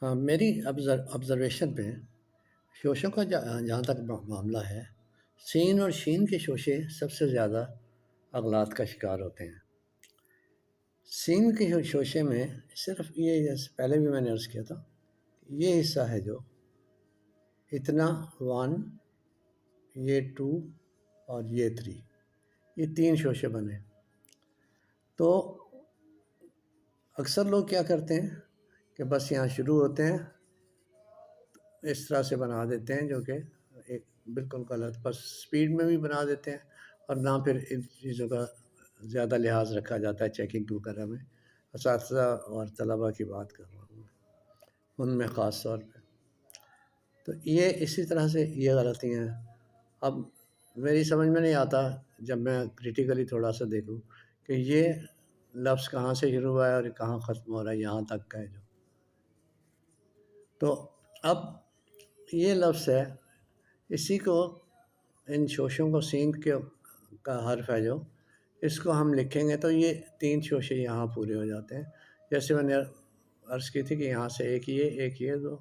ہاں، میری آبزرویشن میں شوشوں کا جہاں تک معاملہ ہے، سین اور شین کے شوشے سب سے زیادہ اغلاط کا شکار ہوتے ہیں۔ سین کے شوشے میں صرف یہ، جیسے پہلے بھی میں نے عرض کیا تھا، یہ حصہ ہے جو اتنا 1، یہ 2 اور یہ 3، یہ 3 شوشے بنے۔ تو اکثر لوگ کیا کرتے ہیں کہ بس یہاں شروع ہوتے ہیں، اس طرح سے بنا دیتے ہیں، جو کہ ایک بالکل غلط، بس سپیڈ میں بھی بنا دیتے ہیں، اور نہ پھر ان چیزوں کا زیادہ لحاظ رکھا جاتا ہے چیکنگ وغیرہ میں۔ اساتذہ اور طلباء کی بات کر رہا ہوں ان میں خاص طور پہ۔ تو یہ اسی طرح سے یہ غلطیاں ہیں۔ اب میری سمجھ میں نہیں آتا جب میں کریٹیکلی تھوڑا سا دیکھوں کہ یہ لفظ کہاں سے شروع ہوا ہے اور کہاں ختم ہو رہا ہے، یہاں تک کا ہے جو۔ تو اب یہ لفظ ہے، اسی کو، ان شوشوں کو، سین کے کا حرف ہے جو، اس کو ہم لکھیں گے تو یہ 3 شوشے یہاں پورے ہو جاتے ہیں۔ جیسے میں نے عرض کی تھی کہ یہاں سے ایک یہ 2،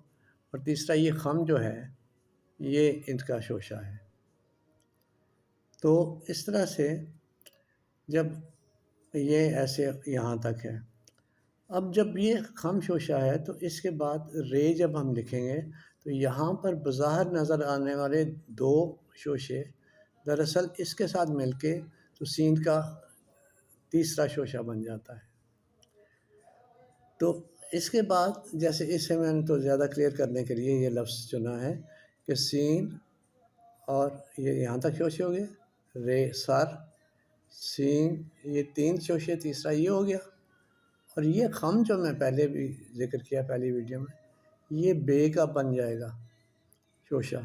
اور تیسرا یہ خم جو ہے یہ ان کا شوشہ ہے۔ تو اس طرح سے جب یہ ایسے یہاں تک ہے، اب جب یہ خم شوشہ ہے تو اس کے بعد رے جب ہم لکھیں گے تو یہاں پر بظاہر نظر آنے والے 2 شوشے دراصل اس کے ساتھ مل کے تو سین کا تیسرا شوشہ بن جاتا ہے۔ تو اس کے بعد جیسے اسے میں نے تو زیادہ کلیئر کرنے کے لیے یہ لفظ چنا ہے کہ سین، اور یہ یہاں تک شوشے ہو گئے، رے سر، سین، یہ 3 شوشے، تیسرا یہ ہو گیا، اور یہ خم جو میں پہلے بھی ذکر کیا پہلی ویڈیو میں، یہ بے کا بن جائے گا شوشہ،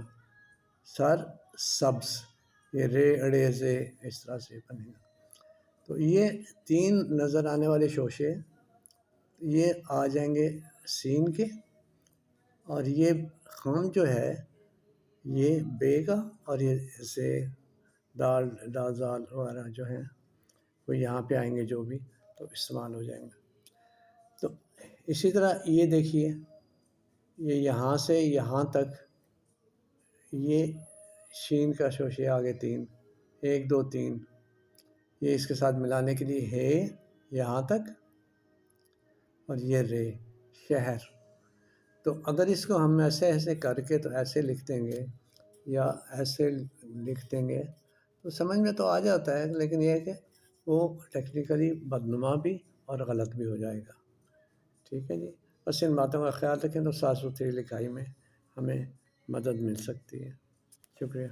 سر سبز، یہ رے اڑے زے اس طرح سے بنے گا۔ تو یہ 3 نظر آنے والے شوشے یہ آ جائیں گے سین کے، اور یہ خم جو ہے یہ بے کا، اور یہ سے دال زال وغیرہ جو ہیں وہ یہاں پہ آئیں گے، جو بھی تو استعمال ہو جائیں گے۔ تو اسی طرح یہ دیکھیے، یہ یہاں سے یہاں تک یہ شین کا شوشے آگے 3، 1 2 3، یہ اس کے ساتھ ملانے کے لیے ہے یہاں تک، اور یہ رے شہر۔ تو اگر اس کو ہم ایسے کر کے تو ایسے لکھ دیں گے یا ایسے لکھ دیں گے تو سمجھ میں تو آ جاتا ہے، لیکن یہ ہے کہ وہ ٹیکنیکلی بدنما بھی اور غلط بھی ہو جائے گا۔ ٹھیک ہے جی، بس ان باتوں کا خیال رکھیں تو صاف ستھری لکھائی میں ہمیں مدد مل سکتی ہے۔ شکریہ۔